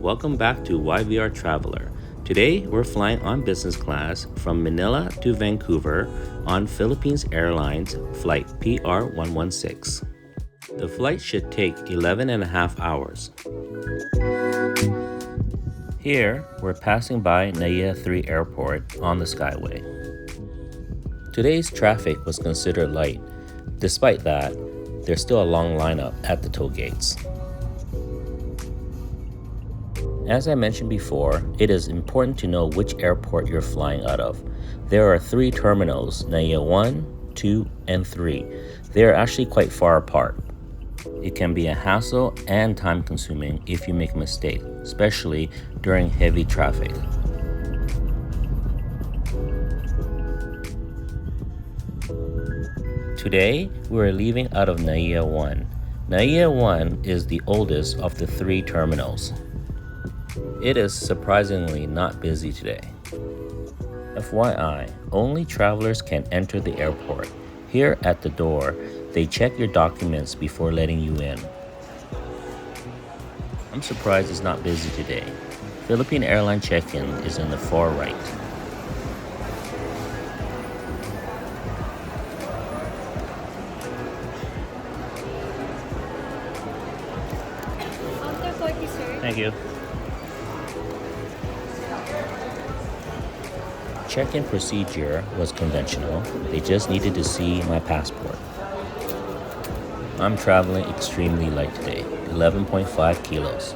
welcome back to YVR Traveler. Today, we're flying on business class from Manila to Vancouver on Philippines Airlines flight PR116. The flight should take 11 and a half hours. Here, we're passing by NAIA 3 Airport on the Skyway. Today's traffic was considered light. Despite that, there's still a long lineup at the toll gates. As I mentioned before, it is important to know which airport you're flying out of. There are 3 terminals, NAIA 1, 2, and 3. They are actually quite far apart. It can be a hassle and time-consuming if you make a mistake, especially during heavy traffic. Today, we are leaving out of NAIA 1. NAIA 1 is the oldest of the 3 terminals. It is surprisingly not busy today. FYI, only travelers can enter the airport. Here at the door, they check your documents before letting you in. I'm surprised it's not busy today. Philippine airline check-in is in the far right. Counter 40, sir. Thank you. Check-in procedure was conventional. They just needed to see my passport. I'm traveling extremely light today, 11.5 kilos.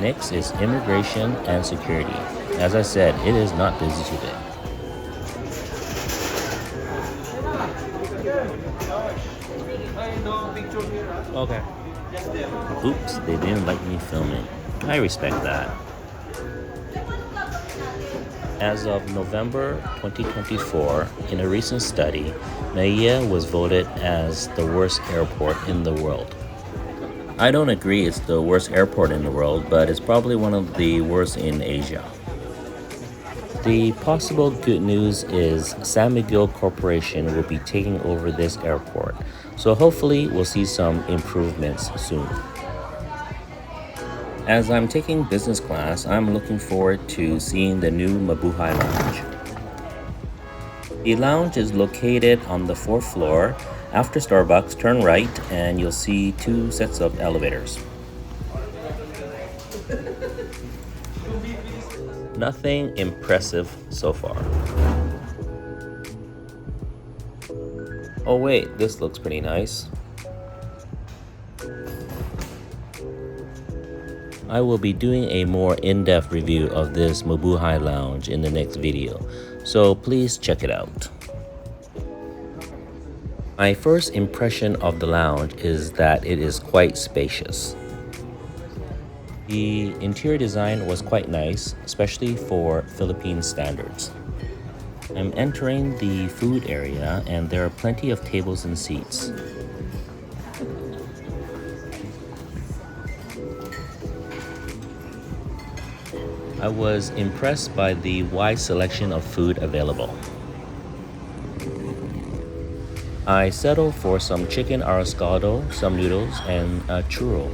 Next is immigration and security. As I said, it is not busy today. Okay. Oops, they didn't like me filming. I respect that. As of November 2024, in a recent study, NAIA was voted as the worst airport in the world. I don't agree it's the worst airport in the world, but it's probably one of the worst in Asia. The possible good news is San Miguel Corporation will be taking over this airport, so hopefully we'll see some improvements soon. As I'm taking business class, I'm looking forward to seeing the new Mabuhay Lounge. The lounge is located on the 4th floor. After Starbucks, turn right and you'll see 2 sets of elevators. Nothing impressive so far. Oh wait, this looks pretty nice. I will be doing a more in-depth review of this Mabuhay Lounge in the next video, so please check it out. My first impression of the lounge is that it is quite spacious. The interior design was quite nice, especially for Philippine standards. I'm entering the food area and there are plenty of tables and seats. I was impressed by the wide selection of food available. I settled for some chicken arroscado, some noodles, and a churro.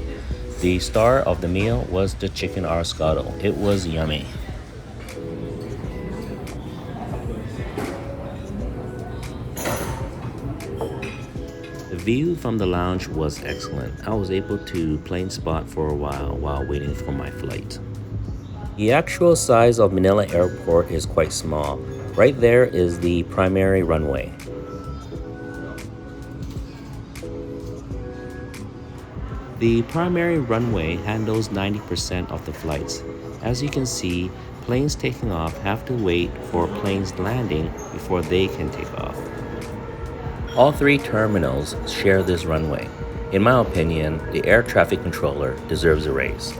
The star of the meal was the chicken arroscado. It was yummy. The view from the lounge was excellent. I was able to plane spot for a while waiting for my flight. The actual size of Manila Airport is quite small. Right there is the primary runway. The primary runway handles 90% of the flights. As you can see, planes taking off have to wait for planes landing before they can take off. All 3 terminals share this runway. In my opinion, the air traffic controller deserves a raise.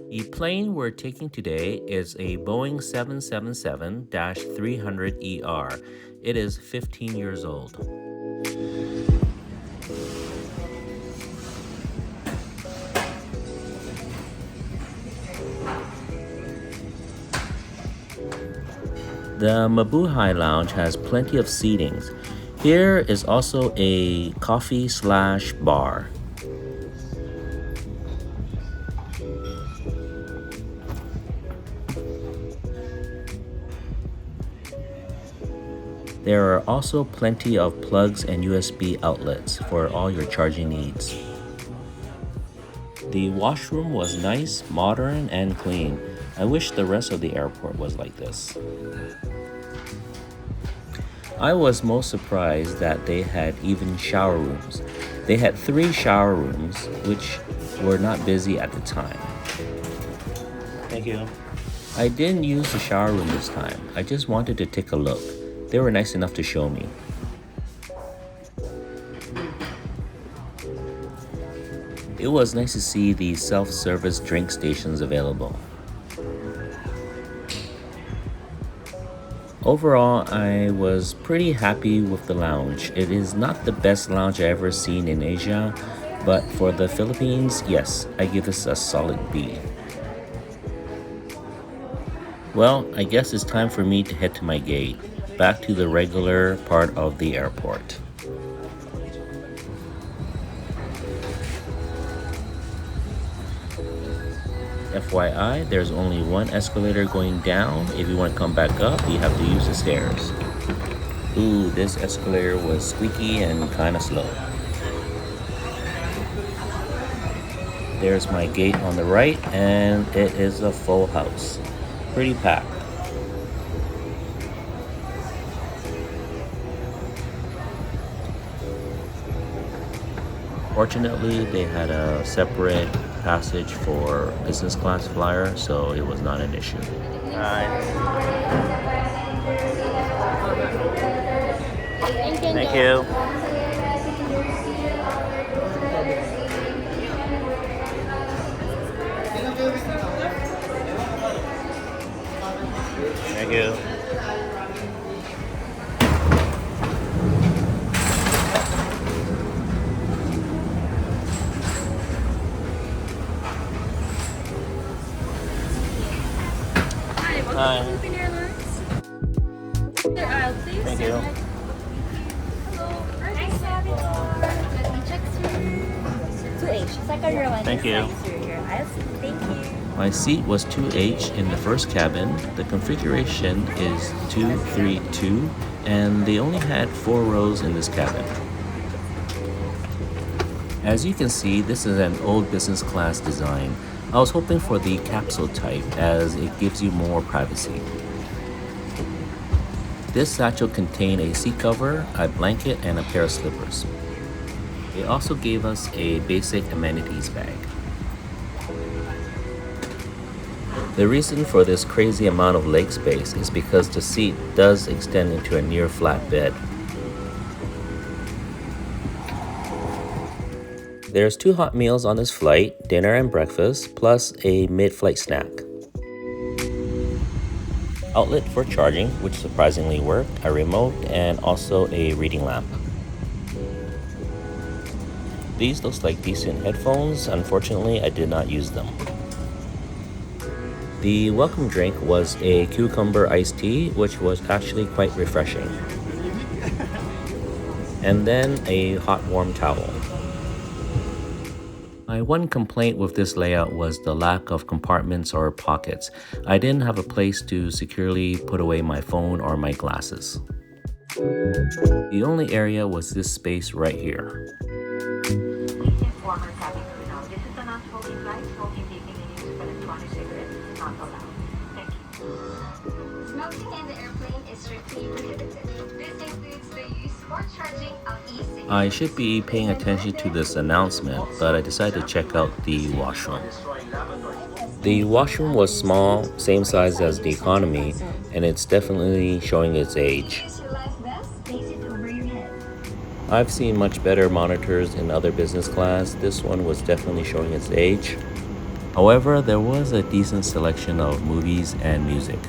The plane we're taking today is a Boeing 777-300ER. It is 15 years old. The Mabuhay Lounge has plenty of seatings. Here is also a coffee/bar. There are also plenty of plugs and USB outlets for all your charging needs. The washroom was nice, modern, and clean. I wish the rest of the airport was like this. I was most surprised that they had even shower rooms. They had 3 shower rooms, which were not busy at the time. Thank you. I didn't use the shower room this time. I just wanted to take a look. They were nice enough to show me. It was nice to see the self-service drink stations available. Overall, I was pretty happy with the lounge. It is not the best lounge I ever seen in Asia, but for the Philippines, yes, I give this a solid B. Well, I guess it's time for me to head to my gate, back to the regular part of the airport. FYI, there's only one escalator going down. If you want to come back up, you have to use the stairs. Ooh, this escalator was squeaky and kind of slow. There's my gate on the right, and it is a full house. Pretty packed. Fortunately, they had a separate passage for business class flyer, so it was not an issue. Hi. Thank you. Thank you. Hi. Philippine Airlines. Their aisle, please. Thank you. Hello. Nice to have you. Let me check through. 2H. Second row. Thank you. Thank you. My seat was 2H in the first cabin. The configuration is 232, and they only had 4 rows in this cabin. As you can see, this is an old business class design. I was hoping for the capsule type as it gives you more privacy. This satchel contained a seat cover, a blanket, and a pair of slippers. They also gave us a basic amenities bag. The reason for this crazy amount of leg space is because the seat does extend into a near flat bed. There's 2 hot meals on this flight, dinner and breakfast, plus a mid-flight snack. Outlet for charging, which surprisingly worked, a remote, and also a reading lamp. These looks like decent headphones. Unfortunately, I did not use them. The welcome drink was a cucumber iced tea, which was actually quite refreshing. And then a hot warm towel. My one complaint with this layout was the lack of compartments or pockets. I didn't have a place to securely put away my phone or my glasses. The only area was this space right here. Please inform our cabin crew now. This is a non-smoking flight. Smoking, vaping, and use of electronic cigarettes is not allowed. Thank you. Smoking in the airplane is strictly prohibited. This includes the use or charging of e-cigarettes. I should be paying attention to this announcement, but I decided to check out the washroom. The washroom was small, same size as the economy, and it's definitely showing its age. Use your life vest, place it over your head. I've seen much better monitors in other business class. This one was definitely showing its age. However, there was a decent selection of movies and music.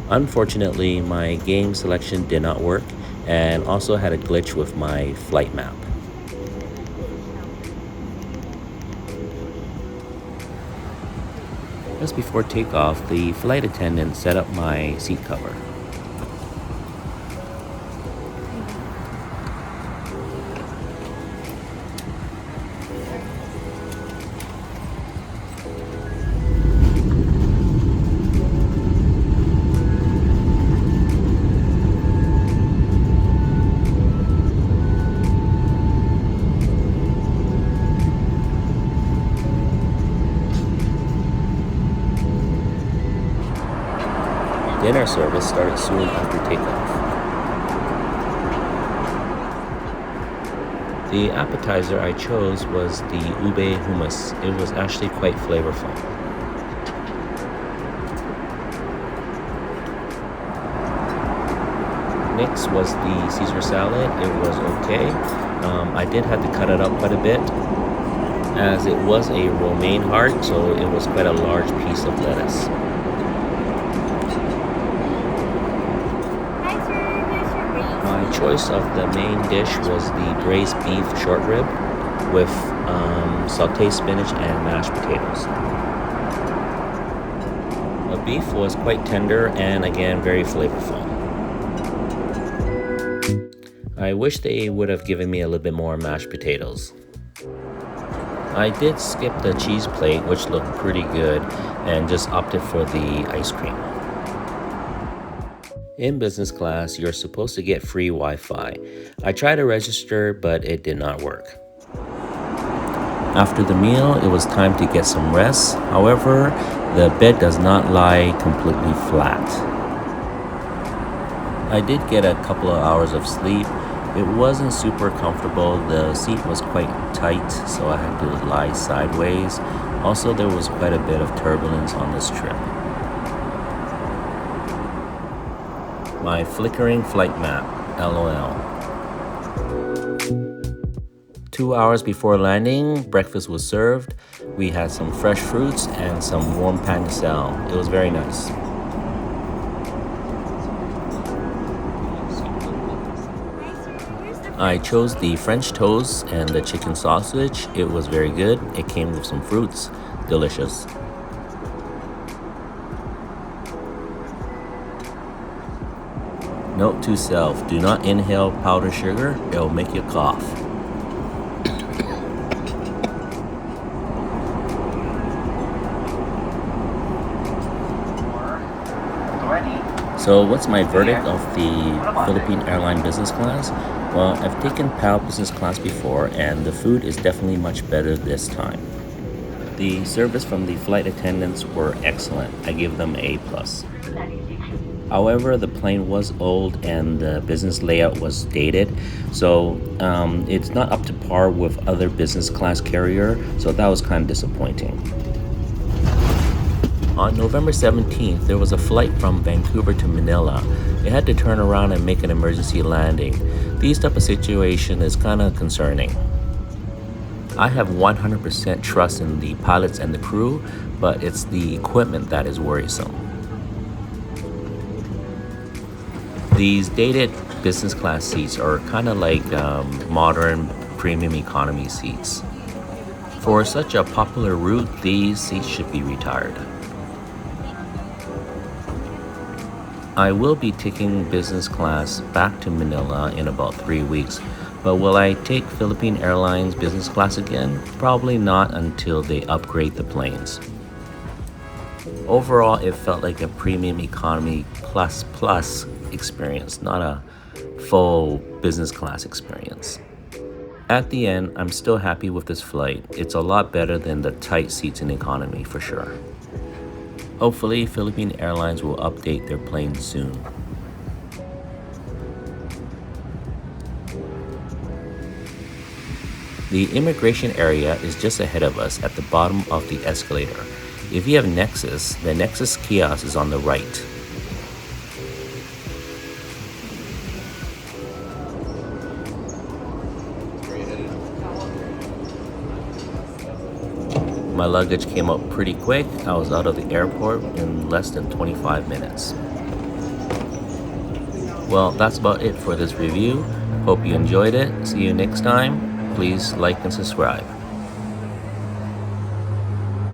Unfortunately, my game selection did not work and also had a glitch with my flight map. Just before takeoff, the flight attendant set up my seat cover. Dinner service started soon after takeoff. The appetizer I chose was the ube hummus. It was actually quite flavorful. Next was the Caesar salad. It was okay. I did have to cut it up quite a bit as it was a romaine heart, so it was quite a large piece of lettuce. My choice of the main dish was the braised beef short rib with sauteed spinach and mashed potatoes. The beef was quite tender and again very flavorful. I wish they would have given me a little bit more mashed potatoes. I did skip the cheese plate, which looked pretty good, and just opted for the ice cream. In business class, you're supposed to get free Wi-Fi. I tried to register, but it did not work. After the meal, it was time to get some rest. However, the bed does not lie completely flat. I did get a couple of hours of sleep. It wasn't super comfortable. The seat was quite tight, so I had to lie sideways. Also, there was quite a bit of turbulence on this trip. My flickering flight map, LOL. 2 hours before landing, breakfast was served. We had some fresh fruits and some warm pan de sal. It was very nice. I chose the French toast and the chicken sausage. It was very good. It came with some fruits. Delicious. Note to self, do not inhale powdered sugar. It'll make you cough. So what's my verdict of the Philippine Airline business class? Well, I've taken PAL business class before and the food is definitely much better this time. The service from the flight attendants were excellent. I give them A+. However, the plane was old and the business layout was dated, so it's not up to par with other business class carrier, so that was kind of disappointing. On November 17th, there was a flight from Vancouver to Manila. They had to turn around and make an emergency landing. These type of situation is kind of concerning. I have 100% trust in the pilots and the crew, but it's the equipment that is worrisome. These dated business class seats are kind of like modern premium economy seats. For such a popular route, these seats should be retired. I will be taking business class back to Manila in about 3 weeks, but will I take Philippine Airlines business class again? Probably not until they upgrade the planes. Overall, it felt like a premium economy plus experience, not a full business class experience. At the end, I'm still happy with this flight. It's a lot better than the tight seats in economy for sure. Hopefully, Philippine Airlines will update their planes soon. The immigration area is just ahead of us at the bottom of the escalator. If you have Nexus, the Nexus kiosk is on the right. My luggage came up pretty quick. I was out of the airport in less than 25 minutes. Well, that's about it for this review. Hope you enjoyed it. See you next time. Please like and subscribe.